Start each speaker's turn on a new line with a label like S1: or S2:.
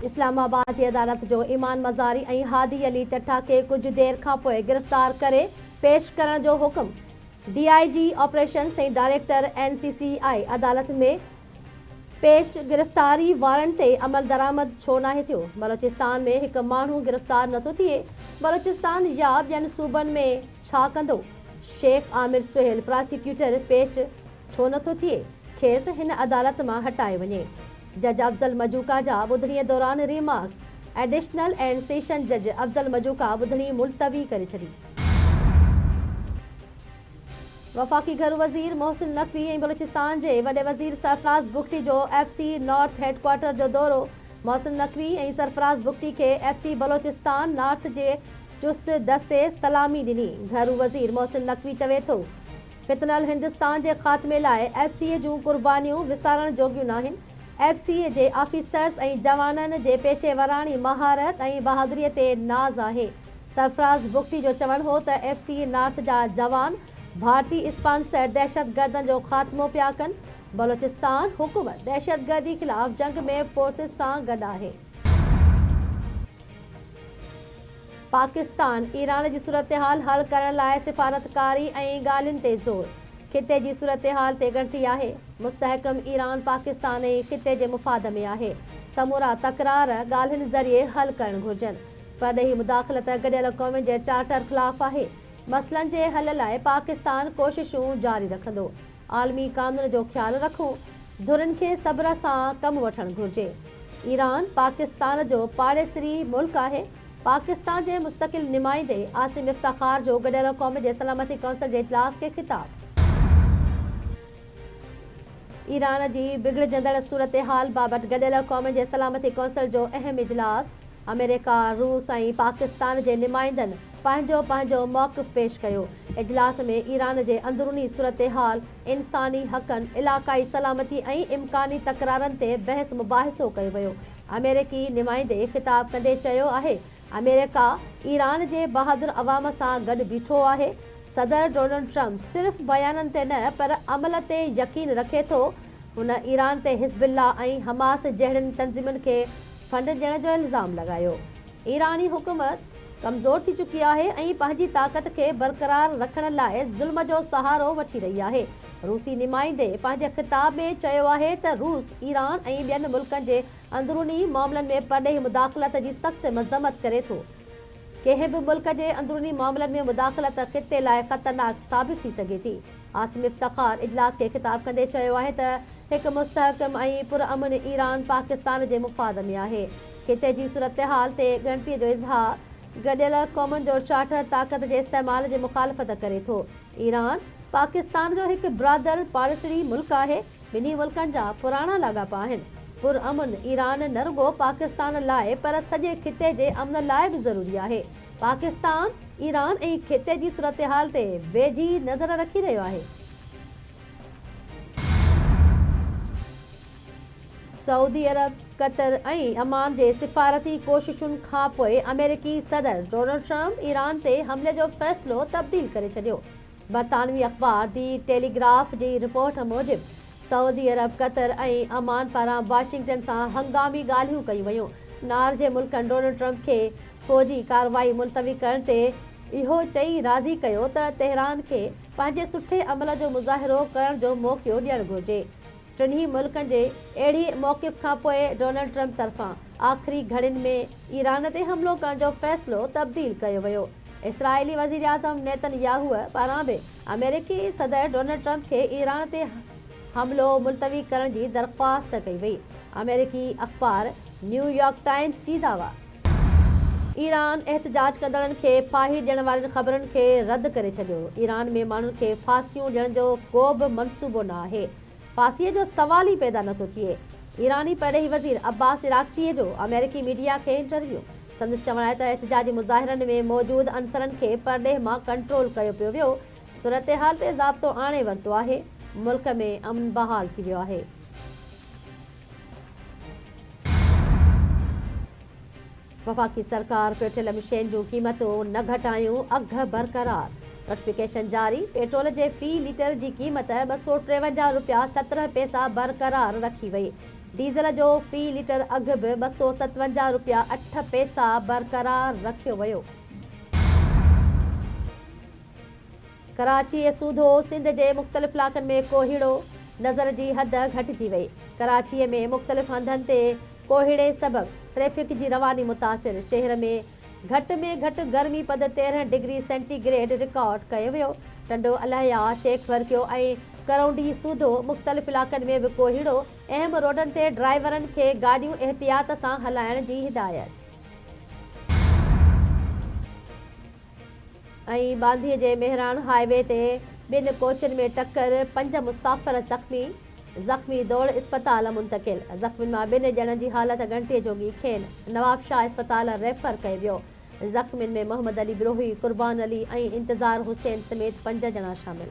S1: इस्लामाबाद जी अदालत जो ईमान मज़ारी ऐं हादी अली टट्टा खे कुछ देर खां पोइ गिरफ़्तार करे पेश करण जो हुकुम। DIG ऑपरेशन्स ऐं डायरेक्टर NCCI अदालत में पेश गिरफ़्तारी वारंट ते अमल दरामद छो नाहे थियो। बलोचिस्तान में हिकु माण्हू गिरफ़्तार नथो थिए, बलोचिस्तान या ॿियनि सूबनि में छा कंदो? शेख आमिर सुहेल प्रोसिक्यूटर पेश छो नथो थिए, खेसि हिन अदालत मां हटाए वञे। जज अफ़ज़ल मजूका जा ॿुधणीअ दौरान रिमार्क्स। एडिशनल एंड सेशन जज अफ़ज़ल मजूका ॿुधणी मुलतवी करे छॾी। वफ़ाक़ी घर वज़ीर मोहसिन नक़वी ऐं बलूचिस्तान जे वॾे वज़ीर सरफराज़ बुगटी जो FC नॉर्थ हेडक्वार्टर जो दौरो। मोहसिन नक़वी ऐं सरफराज़ बुगटी खे FC बलोचिस्तान नॉर्थ जे चुस्त दस्ते सलामी ॾिनी। घर वज़ीर मोहसिन नक़वी चवे थो, फितनल हिंदुस्तान जे ख़ात्मे लाइ FC जूं कुर्बानियूं विसारण जोगियूं नाहिनि। FC जे ऑफिसर्स ऐं जवाननि जे पेशेवराणी महारत ऐं बहादुरीअ ते नाज़ आहे। सरफराज़ बुगटी जो चवणु हो त FC नॉर्थ जा जवान भारती स्पॉन्सर दहशतगर्दनि जो ख़ात्मो पिया कनि। बलोचिस्तान हुकूमत दहशतगर्दी ख़िलाफ़ जंग में फोर्सिस सां गॾु आहे। पाकिस्तान ईरान जी सूरतहाल हल करण लाइ सिफ़ारतकारी ऐं ॻाल्हियुनि ते ज़ोर। खिते जी सूरतहाल ते ॻणती आहे। मुस्तहकम ईरान पाकिस्तान ऐं खिते जे मुफ़ाद में आहे। समूरा तकरार ॻाल्हियुनि ज़रिए हल करणु घुरिजनि। परॾेही मुदाख़लत गॾियल क़ौमुनि जे चार्टर ख़िलाफ़ आहे। मसइलनि जे हल लाइ पाकिस्तान कोशिशूं जारी रखंदो। आलमी क़ानून जो ख़्यालु रखो, धुरनि खे सब्र सां कमु वठणु घुरिजे। ईरान पाकिस्तान जो पाड़ेसरी मुल्क आहे। पाकिस्तान जे मुस्तक़िल नुमाइंदे आसिम इफ्तिख़ार जो गॾियल क़ौम जे सलामती कौंसिल जे इजलास खे ख़िताब। ईरान जी बिगड़जंदड़ सूरतहाल बाबति गॾियल क़ौम जे सलामती कौंसिल जो अहम इजलास। अमेरिका, रूस ऐं पाकिस्तान जे नुमाइंदनि पंहिंजो मौक़िफ़ पेश कयो। इजलास में ईरान जे अंदरूनी सूरतहाल, इंसानी हक़नि, इलाक़ाई सलामती ऐं इम्कानी तकरारनि ते बहस मुबाहिसो कयो वियो। अमेरिकी नुमाइंदे ख़िताब कंदे चयो आहे, अमेरिका ईरान जे बहादुर अवाम सां गॾु बीठो आहे। सदर डोनाल्ड ट्रंप सिर्फ़ बयाननि ते न पर अमल ते यकीन रखे थो। हुन ईरान ते हिज़्बुल्लाह ऐं हमास जहिड़नि तंज़ीमुनि खे फंड ॾियण जो इल्ज़ाम लॻायो। ईरानी हुकूमत कमज़ोर थी चुकी आहे ऐं पंहिंजी ताक़त खे बरक़रार रखण लाइ ज़ुल्म जो सहारो वठी रही आहे। रूसी नुमाइंदे पंहिंजे ख़िताब में चयो आहे त रूस ईरान ऐं ॿियनि मुल्कनि जे अंदरूनी मामलनि में परॾेही मुदाख़लत जी सख़्त मज़म्मत करे थो। कंहिं बि मुल्क जे अंदरूनी मामलनि में मुदाख़लत ख़िते लाइ ख़तरनाक साबित थी सघे थी। आसिम इफ्तिख़ार इजलास खे ख़िताब कंदे चयो आहे त हिकु मुस्तहकम ऐं पुरअमन ईरान पाकिस्तान जे मुफ़ाद में आहे। खिते जी सूरतहाल ते ॻणतीअ जो इज़हार। गॾियल क़ौमुनि जो चार्टर ताक़त जे इस्तेमाल जी मुखालफ़त करे थो। ईरान पाकिस्तान जो हिकु बिरादर पाड़ेसरी मुल्क आहे। ॿिन्ही मुल्कनि जा पुराणा लाॻापा आहिनि। पुरअमन ईरान न रुॻो पाकिस्तान लाइ पर सॼे खिते जे अमन लाइ बि ज़रूरी आहे। पाकिस्तान ईरान ऐं खिते जी सूरतहाल ते वेझी नज़र रखी रहियो आहे। सऊदी अरब, कतर ऐं अमान जे सिफ़ारती कोशिशुनि खां पोइ अमेरिकी सदर डोनाल्ड ट्रंप ईरान ते हमले जो फ़ैसिलो तब्दील करे छॾियो। बरतानवी अख़बार दी टेलीग्राफ जी रिपोर्ट मूजिबि सऊदी अरब, कतर ऐं अमान पारां वाशिंगटन सां हंगामी ॻाल्हियूं कयूं वयूं। नार जे मुल्कनि डोनाल्ड ट्रंप खे फ़ौजी कार्रवाई मुलतवी करण ते इहो चई राज़ी कयो त तेहरान खे पंहिंजे सुठे अमल जो मुज़ाहिरो करण जो मौक़ो ॾियणु घुरिजे। टिन्ही मुल्कनि जे अहिड़ी मौक़िफ़ खां पोइ डोनाल्ड ट्रंप तरफ़ां आख़िरी घड़ियुनि में ईरान ते हमिलो करण जो फ़ैसिलो तब्दील कयो वियो। इसराइली वज़ीर आज़म नेतन्याहू पारां बि अमेरिकी सदर डोनाल्ड ट्रंप खे ईरान ते हमलो मुलतवी करण जी दरख़्वास्त कई वई। अमेरिकी अख़बार न्यूयॉर्क टाइम्स जी दावा। ईरान एहतजाज कंदड़नि खे फाही ॾियण वारनि ख़बरुनि खे रद्द करे छॾियो। ईरान में माण्हुनि खे फांसियूं ॾियण जो को बि मनसूबो न आहे। फांसीअ जो सवाल ई पैदा नथो थिए। ईरानी परॾेही वज़ीर अब्बास इराक़चीअ जो अमेरिकी मीडिया खे इंटरव्यू। संदसि चवणु आहे त एहतजाजी मुज़ाहिरनि में मौजूदु अंसरनि खे परॾेह मां कंट्रोल कयो पियो वियो। सूरतहाल ते ज़ाब्तो आणे वरितो आहे। मुल्क में अमन बहाल थी वियो आहे। वफ़ाक़ी सरकार पेट्रोलियम शयुनि जूं क़ीमतूं न घटायूं, अघ बरक़रार। नोटिफिकेशन जारी। पेट्रोल जे फी लीटर जी क़ीमत 253 रुपया 17 पैसा बरक़रार रखी वई। डीज़ल जो फी लीटर अघु बि 257 रुपया 8 पैसा बरक़रार रखियो वियो। कराची ऐं सूधो सिंध जे मुख़्तलिफ़ इलाक़नि में कोहीड़ो, नज़र जी हद घटिजी वई। कराचीअ में मुख़्तलिफ़ हंधनि ते कोहीड़े सबबि ट्रैफ़िक जी रवानी मुतासिर। शहर में घटि गर्मी पद 13 डिग्री सेंटीग्रेड रिकॉर्ड कयो वियो। टंडो, अलाहिया, शेख वर्कियो ऐं करौंडी सूधो मुख़्तलिफ़ इलाक़नि में बि कोहीड़ो। अहम रोडनि ते ड्राइवरनि खे गाॾियूं एहतियात सां हलाइण जी हिदायत। ऐं बांधीअ जे मेहरान हाईवे ते 2 कोचनि में टक्कर, 5 मुसाफ़िर ज़ख़्मी दौड़ इस्पताल मुंतक़िल। ज़ख़्मियुनि मां 2 ॼणनि जी हालत ॻणितीअ जोगी खेनि नवाबशाह इस्पताल रेफर कयो वियो। ज़ख़्मियुनि में मोहम्मद अली बिरोही, क़ुर्बान अली ऐं इंतज़ार हुसैन समेत 5 ॼणा शामिल।